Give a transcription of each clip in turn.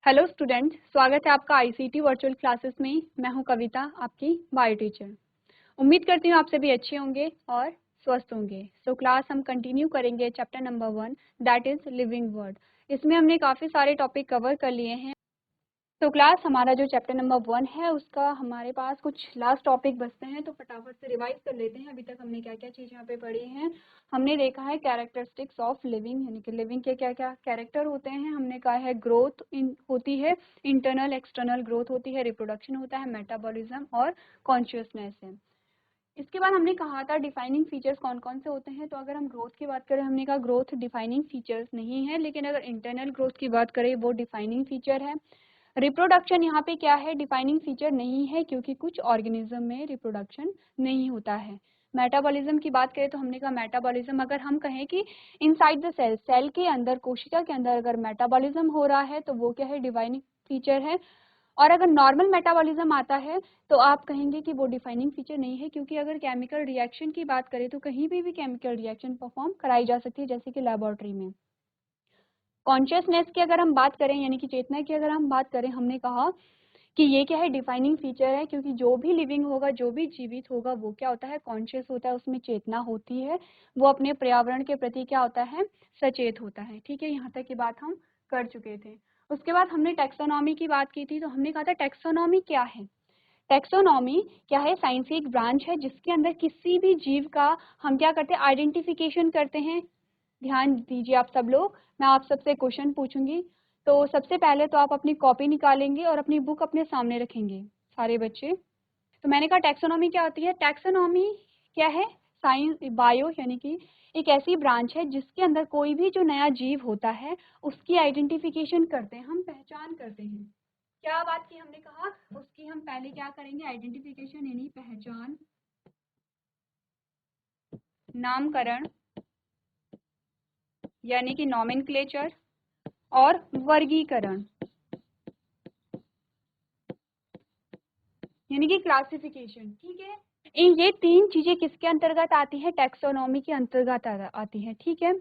Hello students, स्वागत है आपका आईसीटी वर्चुअल क्लासेस में। मैं हूं कविता, आपकी बायो टीचर। उम्मीद करती हूं आप सभी अच्छे होंगे और स्वस्थ होंगे। क्लास हम कंटिन्यू करेंगे chapter number 1, that is living word. इसमें हमने काफ़ी सारे टॉपिक कवर कर लिए हैं। क्लास हमारा जो चैप्टर नंबर 1 है उसका हमारे पास कुछ लास्ट टॉपिक बचते हैं, तो फटाफट से रिवाइज कर लेते हैं। अभी तक हमने क्या क्या चीज़ यहाँ पे पढ़ी हैं। हमने देखा है कैरेक्टरिस्टिक्स ऑफ लिविंग, यानी कि लिविंग के क्या क्या कैरेक्टर होते हैं। हमने कहा है ग्रोथ होती है, इंटरनल एक्सटर्नल ग्रोथ होती है, रिप्रोडक्शन होता है, मेटाबॉलिज्म और कॉन्शियसनेस है। इसके बाद हमने कहा था डिफाइनिंग फीचर्स कौन कौन से होते हैं। तो अगर हम ग्रोथ की बात करें, हमने कहा ग्रोथ डिफाइनिंग फीचर्स नहीं है, लेकिन अगर इंटरनल ग्रोथ की बात करें वो डिफाइनिंग फीचर है। रिप्रोडक्शन यहाँ पे क्या है, डिफाइनिंग फीचर नहीं है, क्योंकि कुछ ऑर्गेनिज्म में रिप्रोडक्शन नहीं होता है। मेटाबॉलिज्म की बात करें तो हमने कहा मेटाबॉलिज्म, अगर हम कहें कि इनसाइड द सेल, सेल के अंदर, कोशिका के अंदर अगर मेटाबॉलिज्म हो रहा है तो वो क्या है, डिफाइनिंग फीचर है। और अगर नॉर्मल मेटाबॉलिज्म आता है तो आप कहेंगे कि वो डिफाइनिंग फीचर नहीं है, क्योंकि अगर केमिकल रिएक्शन की बात करें तो कहीं भी केमिकल रिएक्शन परफॉर्म कराई जा सकती है, जैसे कि लेबोरेटरी में। कॉन्शियसनेस की अगर हम बात करें, यानी कि चेतना की अगर हम बात करें, हमने कहा कि ये क्या है, डिफाइनिंग फीचर है, क्योंकि जो भी लिविंग होगा, जो भी जीवित होगा, वो क्या होता है, कॉन्शियस होता है, उसमें चेतना होती है, वो अपने पर्यावरण के प्रति क्या होता है, सचेत होता है। ठीक है, यहाँ तक की बात हम कर चुके थे। उसके बाद हमने टैक्सोनॉमी की बात की थी, तो हमने कहा था टैक्सोनॉमी क्या है। टैक्सोनॉमी क्या है, साइंस की एक ब्रांच है जिसके अंदर किसी भी जीव का हम क्या करते हैं, आइडेंटिफिकेशन करते हैं। ध्यान दीजिए आप सब लोग, मैं आप सबसे क्वेश्चन पूछूंगी। तो सबसे पहले तो आप अपनी कॉपी निकालेंगे और अपनी बुक अपने सामने रखेंगे सारे बच्चे। तो मैंने कहा टैक्सोनॉमी क्या होती है। टैक्सोनॉमी क्या है, साइंस बायो, यानी कि एक ऐसी ब्रांच है जिसके अंदर कोई भी जो नया जीव होता है उसकी आइडेंटिफिकेशन करते हैं, हम पहचान करते हैं। क्या बात की हमने कहा, उसकी हम पहले क्या करेंगे, आइडेंटिफिकेशन यानी पहचान, नामकरण यानी कि नॉमेनक्लेचर, और वर्गीकरण यानी कि क्लासिफिकेशन। ठीक है, ये तीन चीजें किसके अंतर्गत आती हैं, टैक्सोनॉमी के अंतर्गत आती हैं। ठीक है,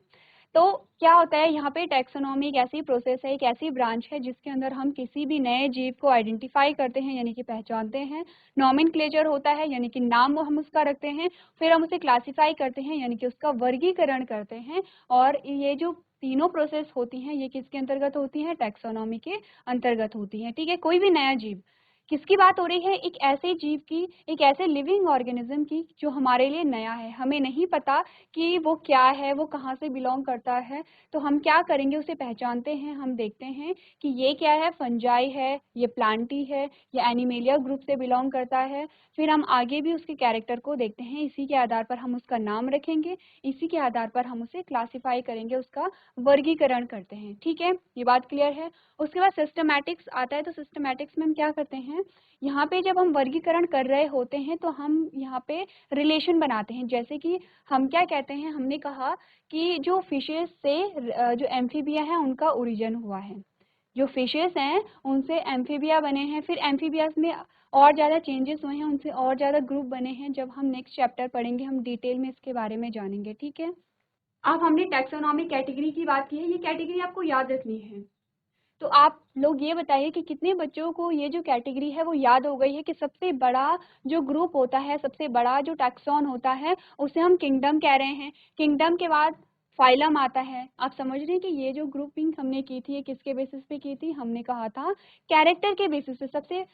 तो क्या होता है यहाँ पे, टैक्सोनॉमी एक ऐसी प्रोसेस है, एक ऐसी ब्रांच है जिसके अंदर हम किसी भी नए जीव को आइडेंटिफाई करते हैं, यानी कि पहचानते हैं। नॉमेनक्लेचर होता है, यानी कि नाम हम उसका रखते हैं। फिर हम उसे क्लासिफाई करते हैं, यानी कि उसका वर्गीकरण करते हैं। और ये जो तीनों प्रोसेस होती हैं ये किसके अंतर्गत होती हैं, टैक्सोनॉमी के अंतर्गत होती हैं। ठीक है, कोई भी नया जीव, किसकी बात हो रही है, एक ऐसे जीव की, एक ऐसे लिविंग ऑर्गेनिज्म की जो हमारे लिए नया है, हमें नहीं पता कि वो क्या है, वो कहाँ से बिलोंग करता है। तो हम क्या करेंगे, उसे पहचानते हैं, हम देखते हैं कि ये क्या है, फंजाई है, ये प्लांटी है, ये एनिमेलिया ग्रुप से बिलोंग करता है। फिर हम आगे भी उसके कैरेक्टर को देखते हैं, इसी के आधार पर हम उसका नाम रखेंगे, इसी के आधार पर हम उसे क्लासीफाई करेंगे, उसका वर्गीकरण करते हैं। ठीक है, ये बात क्लियर है। उसके बाद सिस्टमैटिक्स आता है, तो सिस्टमैटिक्स में हम क्या करते हैं, यहाँ पे जब हम वर्गीकरण कर रहे होते हैं तो हम यहाँ पे रिलेशन बनाते हैं। जैसे कि हम क्या कहते हैं, हमने कहा कि जो फिशेस से जो एम्फीबिया है उनका ओरिजिन हुआ है, जो फिशेस हैं उनसे एम्फीबिया बने हैं, फिर एम्फीबियास में और ज़्यादा चेंजेस हुए हैं, उनसे और ज़्यादा ग्रुप बने हैं। जब हम नेक्स्ट चैप्टर पढ़ेंगे हम डिटेल में इसके बारे में जानेंगे। ठीक है, अब हमने टैक्सोनॉमिक कैटेगरी की बात की है, ये कैटेगरी आपको याद रखनी है। तो आप लोग ये बताइए कि कितने बच्चों को ये जो कैटेगरी है वो याद हो गई है कि सबसे बड़ा जो ग्रुप होता है, सबसे बड़ा जो टैक्सॉन होता है उसे हम किंगडम कह रहे हैं। किंगडम के बाद फाइलम आता है। आप समझ रहे हैं कि ये जो ग्रुपिंग हमने की थी ये किसके बेसिस पे की थी, हमने कहा था कैरेक्टर के बेसिस पे। सबसे,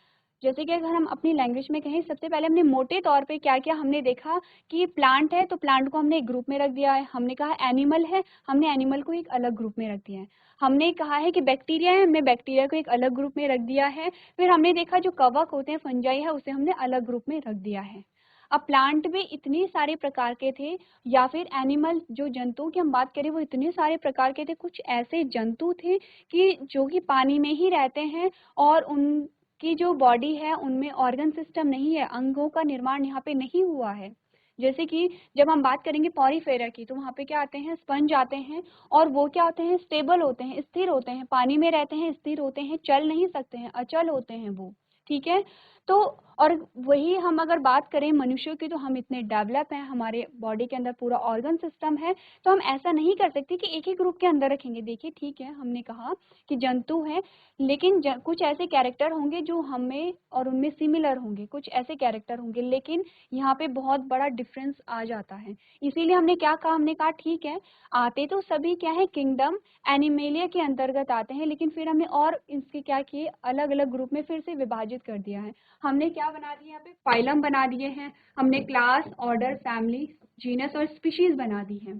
जैसे कि अगर हम अपनी लैंग्वेज में कहें, सबसे पहले हमने मोटे तौर पे क्या किया, हमने देखा कि प्लांट है तो प्लांट को हमने एक ग्रुप में रख दिया है। हमने कहा एनिमल है, हमने एनिमल को एक अलग ग्रुप में रख दिया है। हमने कहा है कि बैक्टीरिया है, हमने बैक्टीरिया को एक अलग ग्रुप में रख दिया है। फिर हमने देखा जो कवक होते हैं, फंजाई है, उसे हमने अलग ग्रुप में रख दिया है। अब प्लांट में इतने सारे प्रकार के थे, या फिर एनिमल जो जंतुओं की हम बात करें वो इतने सारे प्रकार के थे। कुछ ऐसे जंतु थे कि जो कि पानी में ही रहते हैं और उनकी जो बॉडी है उनमें ऑर्गन सिस्टम नहीं है, अंगों का निर्माण यहाँ पे नहीं हुआ है। जैसे कि जब हम बात करेंगे पॉरीफेरा की, तो वहाँ पे क्या आते हैं, स्पंज आते हैं, और वो क्या होते हैं, स्टेबल होते हैं, स्थिर होते हैं, पानी में रहते हैं, स्थिर होते हैं, चल नहीं सकते हैं, अचल होते हैं वो। ठीक है, तो और वही हम अगर बात करें मनुष्यों की, तो हम इतने डेवलप हैं, हमारे बॉडी के अंदर पूरा ऑर्गन सिस्टम है, तो हम ऐसा नहीं कर सकते कि एक ही ग्रुप के अंदर रखेंगे। देखिए ठीक है, हमने कहा कि जंतु हैं, लेकिन कुछ ऐसे कैरेक्टर होंगे जो हमें और उनमें सिमिलर होंगे, कुछ ऐसे कैरेक्टर होंगे, लेकिन यहाँ पे बहुत बड़ा डिफरेंस आ जाता है। इसीलिए हमने क्या कहा, हमने कहा ठीक है, आते तो सभी क्या है, किंगडम एनिमेलिया के अंतर्गत आते हैं, लेकिन फिर हमने और इसके क्या किए, अलग अलग ग्रुप में फिर से विभाजित कर दिया है। हमने क्या बना दिया, यहाँ पे फाइलम बना दिए हैं, हमने क्लास, ऑर्डर, फैमिली, जीनस और स्पीशीज बना दी है।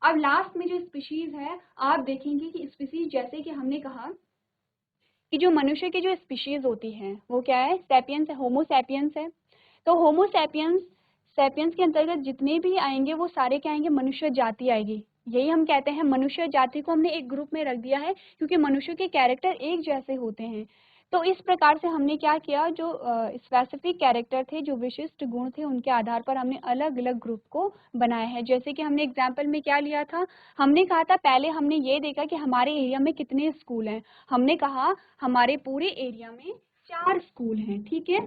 अब लास्ट में जो स्पीशीज है, आप देखेंगे कि स्पीशीज जैसे कि हमने कहा कि जो मनुष्य की जो स्पीशीज होती हैं वो क्या है, सैपियंस है, होमो सैपियंस है। तो होमो सैपियंस सैपियंस के अंतर्गत जितने भी आएंगे वो सारे क्या आएंगे, मनुष्य जाति आएगी। यही हम कहते हैं, मनुष्य जाति को हमने एक ग्रुप में रख दिया है क्योंकि मनुष्य के कैरेक्टर एक जैसे होते हैं। तो इस प्रकार से हमने क्या किया, जो स्पेसिफिक कैरेक्टर थे, जो विशिष्ट गुण थे, उनके आधार पर हमने अलग अलग ग्रुप को बनाया है। जैसे कि हमने एग्जाम्पल में क्या लिया था, हमने कहा था पहले हमने ये देखा कि हमारे एरिया में कितने स्कूल हैं। हमने कहा हमारे पूरे एरिया में 4 स्कूल हैं, ठीक है।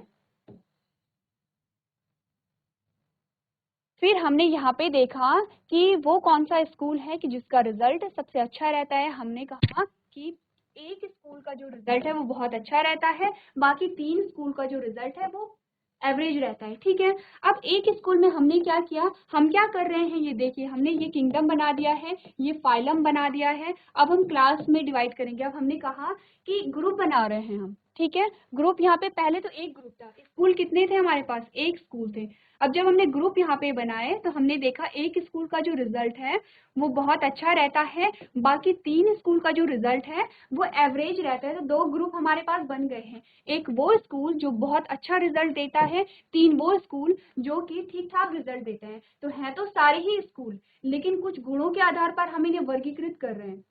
फिर हमने यहाँ पे देखा कि वो कौन सा स्कूल है कि जिसका रिजल्ट सबसे अच्छा रहता है। हमने कहा कि एक स्कूल का जो रिजल्ट है वो बहुत अच्छा रहता है, बाकी 3 स्कूल का जो रिजल्ट है वो एवरेज रहता है, ठीक है। अब एक स्कूल में हमने क्या किया, हम क्या कर रहे हैं, ये देखिए, हमने ये किंगडम बना दिया है, ये फाइलम बना दिया है। अब हम क्लास में डिवाइड करेंगे। अब हमने कहा कि ग्रुप बना रहे हैं हम, ठीक है। ग्रुप यहाँ पे पहले तो एक ग्रुप था, स्कूल कितने थे हमारे पास, एक स्कूल थे। अब जब हमने ग्रुप यहाँ पे बनाए तो हमने देखा एक स्कूल का जो रिजल्ट है वो बहुत अच्छा रहता है, बाकी 3 स्कूल का जो रिजल्ट है वो एवरेज रहता है। तो 2 ग्रुप हमारे पास बन गए हैं, एक वो स्कूल जो बहुत अच्छा रिजल्ट देता है, 3 वो स्कूल जो कि ठीक ठाक रिजल्ट देते हैं। तो हैं तो सारे ही स्कूल, लेकिन कुछ गुणों के आधार पर हम इन्हें वर्गीकृत कर रहे हैं।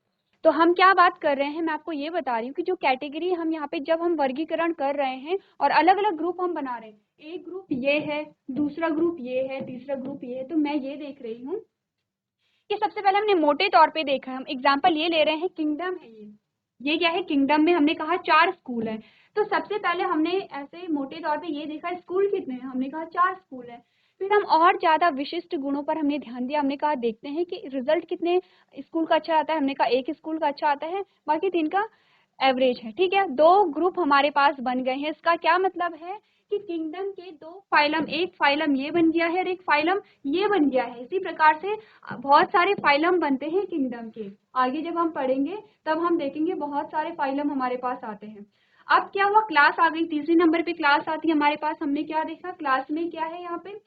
तो हम क्या बात कर रहे हैं, मैं आपको ये बता रही हूँ कि जो कैटेगरी हम यहाँ पे जब हम वर्गीकरण कर रहे हैं और अलग अलग ग्रुप हम बना रहे हैं, एक ग्रुप ये है, दूसरा ग्रुप ये है, तीसरा ग्रुप ये है, तो मैं ये देख रही हूँ कि सबसे पहले हमने मोटे तौर पे देखा, हम एग्जाम्पल ये ले रहे हैं, किंगडम है ये क्या है, किंगडम में हमने कहा 4 स्कूल है। तो सबसे पहले हमने ऐसे मोटे तौर पे ये देखा स्कूल कितने हैं, हमने कहा 4 स्कूल है। फिर हम और ज्यादा विशिष्ट गुणों पर हमने ध्यान दिया, हमने कहा देखते हैं कि रिजल्ट कितने स्कूल का अच्छा आता है। हमने कहा एक स्कूल का अच्छा आता है, बाकी 3 का एवरेज है, ठीक है। 2 ग्रुप हमारे पास बन गए हैं। इसका क्या मतलब है कि किंगडम के 2 फाइलम, एक फाइलम ये बन गया है और एक फाइलम ये बन गया है। इसी प्रकार से बहुत सारे फाइलम बनते हैं किंगडम के। आगे जब हम पढ़ेंगे तब हम देखेंगे बहुत सारे फाइलम हमारे पास आते हैं। अब क्या हुआ, क्लास आ गई, तीसरे नंबर पे क्लास आती है हमारे पास। हमने क्या देखा, क्लास में क्या है यहाँ पे,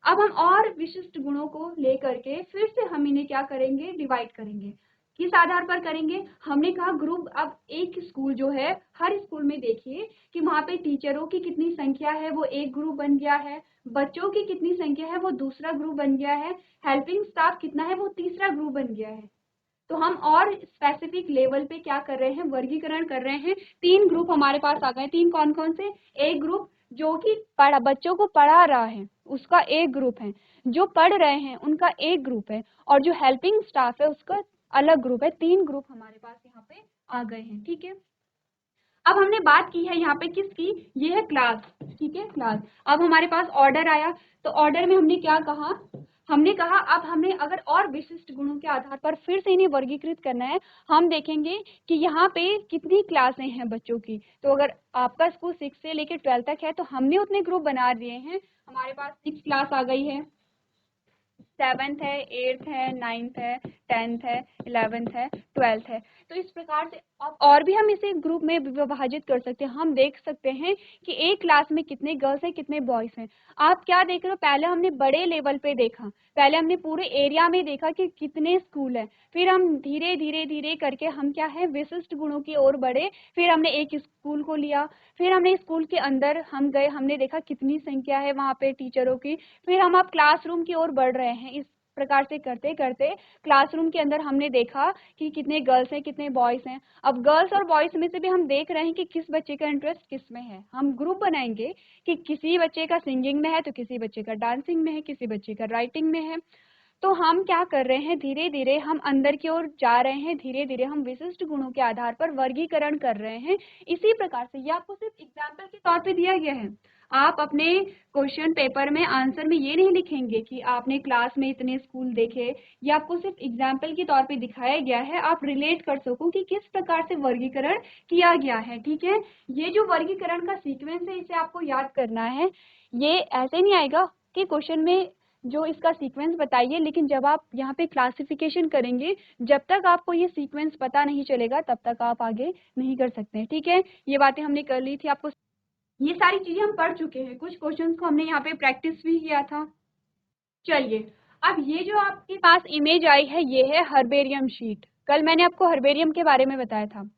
अब हम और विशिष्ट गुणों को लेकर के फिर से हम इन्हें क्या करेंगे, डिवाइड करेंगे। किस आधार पर करेंगे, हमने कहा ग्रुप। अब एक स्कूल जो है, हर स्कूल में देखिए कि वहाँ पे टीचरों की कितनी संख्या है, वो एक ग्रुप बन गया है, बच्चों की कितनी संख्या है वो दूसरा ग्रुप बन गया है, हेल्पिंग स्टाफ कितना है वो तीसरा ग्रुप बन गया है। तो हम और स्पेसिफिक लेवल पे क्या कर रहे हैं, वर्गीकरण कर रहे हैं। 3 ग्रुप हमारे पास आ गए। 3 कौन कौन से, एक ग्रुप जो कि बच्चों को पढ़ा रहा है उसका एक ग्रुप है, जो पढ़ रहे हैं उनका एक ग्रुप है, और जो हेल्पिंग स्टाफ है उसका अलग ग्रुप है। 3 ग्रुप हमारे पास यहाँ पे आ गए हैं, ठीक है। अब हमने बात की है यहाँ पे किसकी, ये है क्लास, ठीक है, क्लास। अब हमारे पास ऑर्डर आया, तो ऑर्डर में हमने क्या कहा, हमने कहा अब हमें अगर और विशिष्ट गुणों के आधार पर फिर से इन्हें वर्गीकृत करना है, हम देखेंगे कि यहाँ पे कितनी क्लासें हैं बच्चों की। तो अगर आपका स्कूल 6 से लेकर 12 तक है तो हमने उतने ग्रुप बना दिए हैं। हमारे पास 6 क्लास आ गई है, 7th है, 8th है, 9th है, 10th है, 11th है, 12th है। तो इस प्रकार से अब और भी हम इसे ग्रुप में विभाजित कर सकते हैं। हम देख सकते हैं कि एक क्लास में कितने गर्ल्स हैं, कितने बॉयज हैं। आप क्या देख रहे हो, पहले हमने बड़े लेवल पे देखा, पहले हमने पूरे एरिया में देखा कि कितने स्कूल है, फिर हम धीरे धीरे धीरे करके हम क्या है, विशिष्ट गुणों की ओर बढ़े। फिर हमने एक स्कूल को लिया, फिर हमने स्कूल के अंदर हम गए, हमने देखा कितनी संख्या है वहाँ पे टीचरों की। फिर हम अब क्लासरूम की ओर बढ़ रहे हैं। इस प्रकार से करते करते क्लासरूम के अंदर हमने देखा कि कितने गर्ल्स हैं, कितने बॉयज हैं। अब गर्ल्स और बॉयज में से भी हम देख रहे हैं कि किस बच्चे का इंटरेस्ट किस में है। हम ग्रुप बनाएंगे कि किसी बच्चे का सिंगिंग में है, तो किसी बच्चे का डांसिंग में है, किसी बच्चे का राइटिंग में है। तो हम क्या कर रहे हैं, धीरे धीरे हम अंदर की ओर जा रहे हैं, धीरे धीरे हम विशिष्ट गुणों के आधार पर वर्गीकरण कर रहे हैं। इसी प्रकार से ये आपको सिर्फ एग्जाम्पल के तौर पे दिया गया है। आप अपने क्वेश्चन पेपर में आंसर में ये नहीं लिखेंगे कि आपने क्लास में इतने स्कूल देखे, ये आपको सिर्फ एग्जाम्पल के तौर पे दिखाया गया है, आप रिलेट कर सको कि किस प्रकार से वर्गीकरण किया गया है। ठीक है, ये जो वर्गीकरण का सीक्वेंस है इसे आपको याद करना है। ये ऐसे नहीं आएगा कि क्वेश्चन में जो इसका सीक्वेंस बताइए, लेकिन जब आप यहाँ पे क्लासिफिकेशन करेंगे, जब तक आपको ये सीक्वेंस पता नहीं चलेगा तब तक आप आगे नहीं कर सकते। ठीक है, ये बातें हमने कर ली थी, आपको ये सारी चीजें हम पढ़ चुके हैं, कुछ क्वेश्चंस को हमने यहाँ पे प्रैक्टिस भी किया था। चलिए, अब ये जो आपके पास इमेज आई है ये है हर्बेरियम शीट। कल मैंने आपको हर्बेरियम के बारे में बताया था।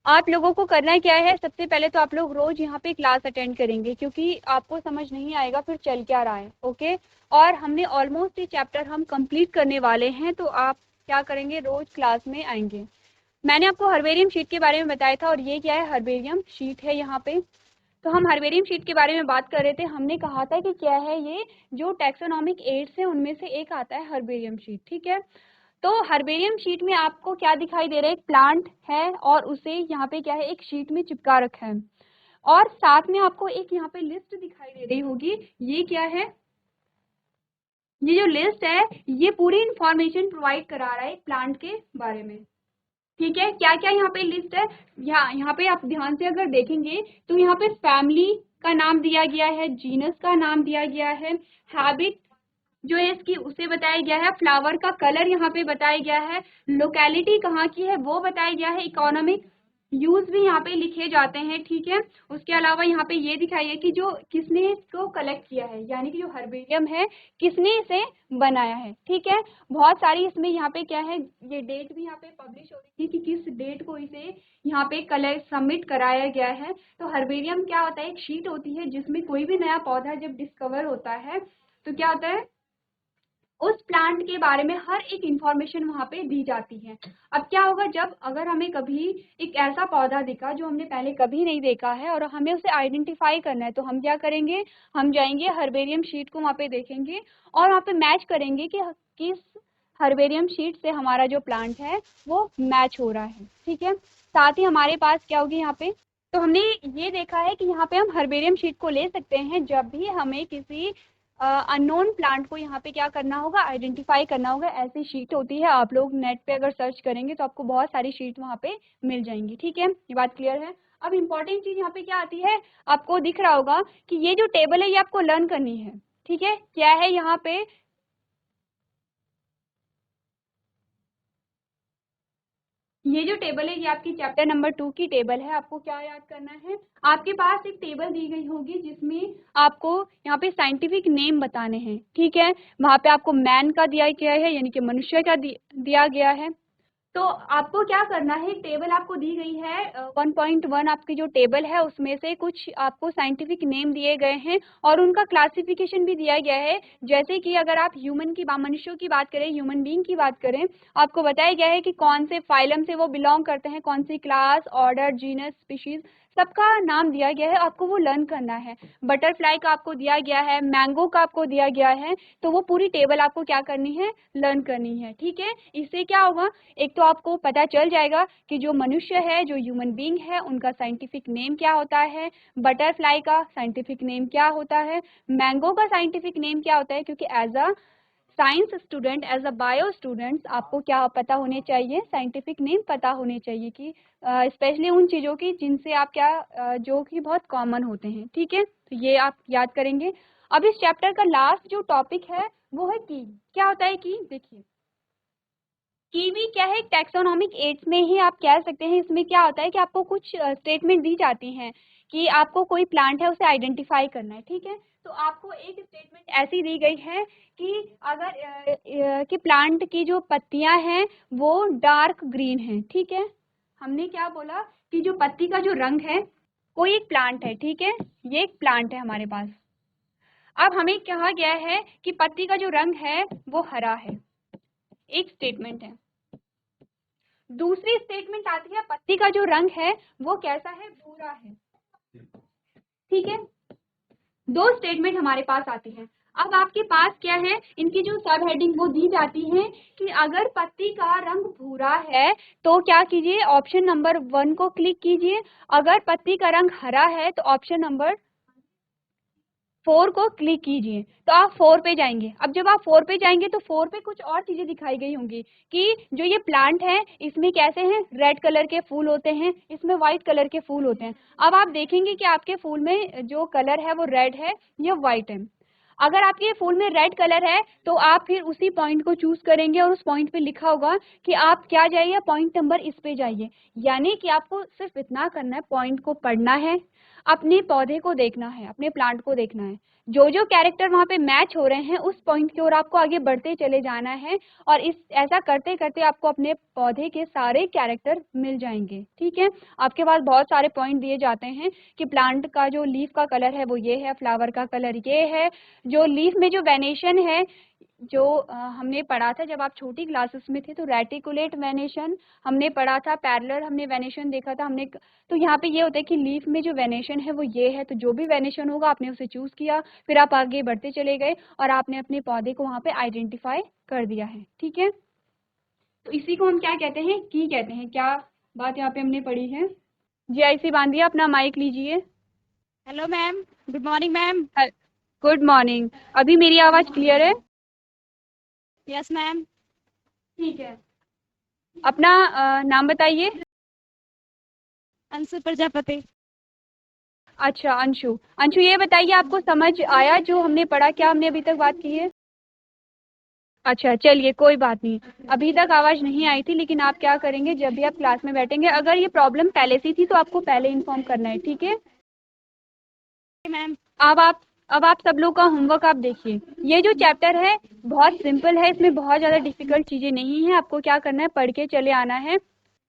आप लोगों को करना क्या है, सबसे पहले तो आप लोग रोज यहाँ पे क्लास अटेंड करेंगे, क्योंकि आपको समझ नहीं आएगा फिर चल क्या रहा है। ओके, और हमने ऑलमोस्ट ये चैप्टर हम कंप्लीट करने वाले हैं, तो आप क्या करेंगे, रोज क्लास में आएंगे। मैंने आपको हर्बेरियम शीट के बारे में बताया था, और ये क्या है, हर्बेरियम शीट है यहाँ पे। तो हम हर्बेरियम शीट के बारे में बात कर रहे थे, हमने कहा था कि क्या है, ये जो टैक्सोनॉमिक एड्स है उनमें से एक आता है हर्बेरियम शीट। ठीक है, तो हर्बेरियम शीट में आपको क्या दिखाई दे रहा है, एक प्लांट है और उसे यहाँ पे क्या है, एक शीट में चिपका रखा है, और साथ में आपको एक यहाँ पे लिस्ट दिखाई दे रही होगी। ये क्या है, ये जो लिस्ट है ये पूरी इंफॉर्मेशन प्रोवाइड करा रहा है प्लांट के बारे में। ठीक है, क्या क्या यहाँ पे लिस्ट है, यहाँ पे आप ध्यान से अगर देखेंगे तो यहाँ पे फैमिली का नाम दिया गया है, जीनस का नाम दिया गया है, हैबिट जो है इसकी उसे बताया गया है, फ्लावर का कलर यहाँ पे बताया गया है, लोकेलिटी कहाँ की है वो बताया गया है, इकोनॉमिक यूज भी यहाँ पे लिखे जाते हैं। ठीक है, उसके अलावा यहाँ पे ये दिखाइए कि जो किसने इसको कलेक्ट किया है, यानी कि जो हर्बेरियम है किसने इसे बनाया है। ठीक है, बहुत सारी इसमें यहाँ पे क्या है, ये डेट भी यहाँ पे पब्लिश हो रही थी कि किस डेट को इसे यहाँ पे कलेक्ट सबमिट कराया गया है। तो हर्बेरियम क्या होता है, एक शीट होती है जिसमें कोई भी नया पौधा जब डिस्कवर होता है तो क्या होता है, उस प्लांट के बारे में हर एक इंफॉर्मेशन वहाँ पे दी जाती है। अब क्या होगा, जब अगर हमें कभी एक ऐसा पौधा दिखा जो हमने पहले कभी नहीं देखा है और हमें उसे आइडेंटिफाई करना है, तो हम क्या करेंगे, हम जाएंगे हर्बेरियम शीट को वहाँ पे देखेंगे और वहाँ पे मैच करेंगे कि किस हर्बेरियम शीट से हमारा जो प्लांट है वो मैच हो रहा है। ठीक है, साथ ही हमारे पास क्या होगी यहाँ पे, तो हमने ये देखा है कि यहाँ पे हम हर्बेरियम शीट को ले सकते हैं जब भी हमें किसी अननोन प्लांट को यहाँ पे क्या करना होगा, आइडेंटिफाई करना होगा। ऐसी शीट होती है, आप लोग नेट पे अगर सर्च करेंगे तो आपको बहुत सारी शीट वहाँ पे मिल जाएंगी। ठीक है, ये बात क्लियर है। अब इम्पोर्टेंट चीज यहाँ पे क्या आती है, आपको दिख रहा होगा कि ये जो टेबल है ये आपको लर्न करनी है। ठीक है, क्या है यहाँ पे, ये जो टेबल है ये आपकी चैप्टर नंबर 2 की टेबल है। आपको क्या याद करना है, आपके पास एक टेबल दी गई होगी जिसमें आपको यहाँ पे साइंटिफिक नेम बताने हैं। ठीक है, वहाँ पे आपको मैन का दिया गया है, यानी कि मनुष्य का दिया गया है। तो आपको क्या करना है, टेबल आपको दी गई है 1.1 आपकी जो टेबल है उसमें से कुछ आपको साइंटिफिक नेम दिए गए हैं और उनका क्लासिफिकेशन भी दिया गया है। जैसे कि अगर आप मनुष्यों की बात करें, ह्यूमन बीइंग की बात करें, आपको बताया गया है कि कौन से फाइलम से वो बिलोंग करते हैं, कौन सी क्लास, ऑर्डर, जीनस, स्पीशीज, सबका नाम दिया गया है, आपको वो लर्न करना है। बटरफ्लाई का आपको दिया गया है, मैंगो का आपको दिया गया है, तो वो पूरी टेबल आपको क्या करनी है, लर्न करनी है। ठीक है, इससे क्या होगा, एक तो आपको पता चल जाएगा कि जो मनुष्य है, जो ह्यूमन बीइंग है, उनका साइंटिफिक नेम क्या होता है, बटरफ्लाई का साइंटिफिक नेम क्या होता है, मैंगो का साइंटिफिक नेम क्या होता है, क्योंकि as a science student, as a bio student आपको क्या पता होने चाहिए, साइंटिफिक नेम पता होने चाहिए, कि स्पेशली उन चीज़ों की जिनसे आप क्या जो कि बहुत कॉमन होते हैं। ठीक है, तो ये आप याद करेंगे। अब इस चैप्टर का लास्ट जो टॉपिक है वो है की। क्या होता है की, देखिए कीवी क्या है, टैक्सोनॉमिक एड्स में ही आप कह सकते हैं। इसमें क्या होता है कि आपको कुछ स्टेटमेंट दी जाती हैं कि आपको कोई प्लांट है उसे आइडेंटिफाई करना है। ठीक है, तो आपको एक स्टेटमेंट ऐसी दी गई है कि अगर कि प्लांट की जो पत्तियां हैं वो डार्क ग्रीन हैं। ठीक है, हमने क्या बोला कि जो पत्ती का जो रंग है, कोई एक प्लांट है, ठीक है, ये एक प्लांट है हमारे पास। अब हमें कहा गया है कि पत्ती का जो रंग है वो हरा है, एक स्टेटमेंट है। दूसरी स्टेटमेंट आती है पत्ती का जो रंग है वो कैसा है, भूरा है। ठीक है, दो स्टेटमेंट हमारे पास आती है। अब आपके पास क्या है, इनकी जो सब हेडिंग वो दी जाती है कि अगर पत्ती का रंग भूरा है तो क्या कीजिए, ऑप्शन नंबर 1 को क्लिक कीजिए। अगर पत्ती का रंग हरा है तो ऑप्शन नंबर 4 को क्लिक कीजिए तो आप 4 पे जाएंगे। अब जब आप 4 पे जाएंगे तो 4 पे कुछ और चीजें दिखाई गई होंगी कि जो ये प्लांट है इसमें कैसे हैं, रेड कलर के फूल होते हैं, इसमें व्हाइट कलर के फूल होते हैं। अब आप देखेंगे कि आपके फूल में जो कलर है वो रेड है या व्हाइट है। अगर आपके फूल में रेड कलर है तो आप फिर उसी पॉइंट को चूज करेंगे और उस पॉइंट पे लिखा होगा कि आप क्या जाइए, पॉइंट नंबर इस पे जाइए। यानी कि आपको सिर्फ इतना करना है, पॉइंट को पढ़ना है, अपने पौधे को देखना है, अपने प्लांट को देखना है, जो जो कैरेक्टर वहां पे मैच हो रहे हैं उस पॉइंट की ओर आपको आगे बढ़ते चले जाना है। और इस ऐसा करते करते आपको अपने पौधे के सारे कैरेक्टर मिल जाएंगे। ठीक है, आपके पास बहुत सारे पॉइंट दिए जाते हैं कि प्लांट का जो लीफ का कलर है वो ये है, फ्लावर का कलर ये है, जो लीफ में जो वेनेशन है जो हमने पढ़ा था जब आप छोटी क्लासेस में थे, तो रेटिकुलेट वेनेशन हमने पढ़ा था, पैरेलल हमने वेनेशन देखा था हमने। तो यहाँ पे ये होता है कि लीफ में जो वेनेशन है वो ये है, तो जो भी वेनेशन होगा आपने उसे चूज किया, फिर आप आगे बढ़ते चले गए और आपने अपने पौधे को वहाँ पे आइडेंटिफाई कर दिया है। ठीक है, तो इसी को हम क्या कहते हैं, की कहते हैं। क्या बात यहाँ पे हमने पढ़ी है? जी ऐसी बांधिए, अपना माइक लीजिए। Hello ma'am, good morning ma'am. Good morning. अभी मेरी आवाज क्लियर है? Yes ma'am. ठीक है, अपना नाम बताइए। अंशु प्रजापति। अच्छा अंशु, अंशु ये बताइए आपको समझ आया जो हमने पढ़ा, क्या हमने अभी तक बात की है? अच्छा चलिए कोई बात नहीं, अभी तक आवाज नहीं आई थी, लेकिन आप क्या करेंगे जब भी आप क्लास में बैठेंगे, अगर ये प्रॉब्लम पहले से थी तो आपको पहले इन्फॉर्म करना है। ठीक है, मैम। अब आप सब लोग का होमवर्क आप देखिए। ये जो चैप्टर है बहुत सिंपल है, इसमें बहुत ज़्यादा डिफिकल्ट चीज़ें नहीं है। आपको क्या करना है, पढ़ के चले आना है।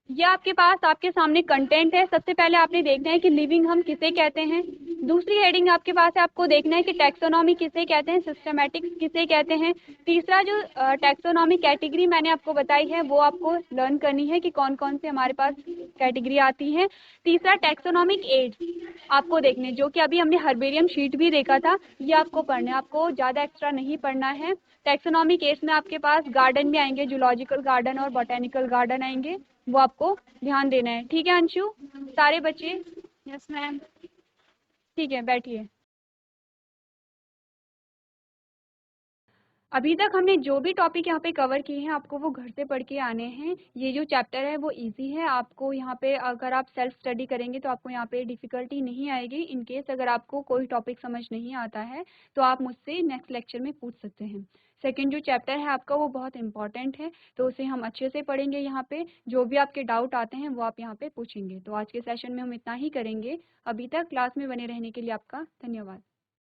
ये आपके पास आपके सामने कंटेंट है। सबसे पहले आपने देखना है कि लिविंग हम किसे कहते हैं। दूसरी हेडिंग आपके पास है, आपको देखना है कि टैक्सोनॉमी किसे कहते हैं, सिस्टमैटिक्स किसे कहते हैं। तीसरा जो टैक्सोनॉमी कैटेगरी मैंने आपको बताई है वो आपको लर्न करनी है कि कौन कौन से हमारे पास कैटेगरी आती है। तीसरा टैक्सोनॉमिक एड्स आपको देखने, जो कि अभी हमने हर्बेरियम शीट भी देखा था, ये आपको पढ़ना है, आपको ज़्यादा एक्स्ट्रा नहीं पढ़ना है। टैक्सोनॉमिक एड्स में आपके पास गार्डन भी आएंगे, जूलॉजिकल गार्डन और बोटेनिकल गार्डन आएंगे, वो आपको ध्यान देना है। ठीक है अंशु, सारे बच्चे? Yes ma'am. ठीक है, बैठिए। अभी तक हमने जो भी टॉपिक यहाँ पे कवर किए हैं आपको वो घर से पढ़ के आने हैं। ये जो चैप्टर है वो इजी है, आपको यहाँ पे अगर आप सेल्फ स्टडी करेंगे तो आपको यहाँ पे डिफ़िकल्टी नहीं आएगी। इन केस अगर आपको कोई टॉपिक समझ नहीं आता है तो आप मुझसे नेक्स्ट लेक्चर में पूछ सकते हैं। सेकंड जो चैप्टर है आपका वो बहुत इंपॉर्टेंट है, तो उसे हम अच्छे से पढ़ेंगे। यहाँ पे जो भी आपके डाउट आते हैं वो आप यहाँ पे पूछेंगे। तो आज के सेशन में हम इतना ही करेंगे। अभी तक क्लास में बने रहने के लिए आपका धन्यवाद।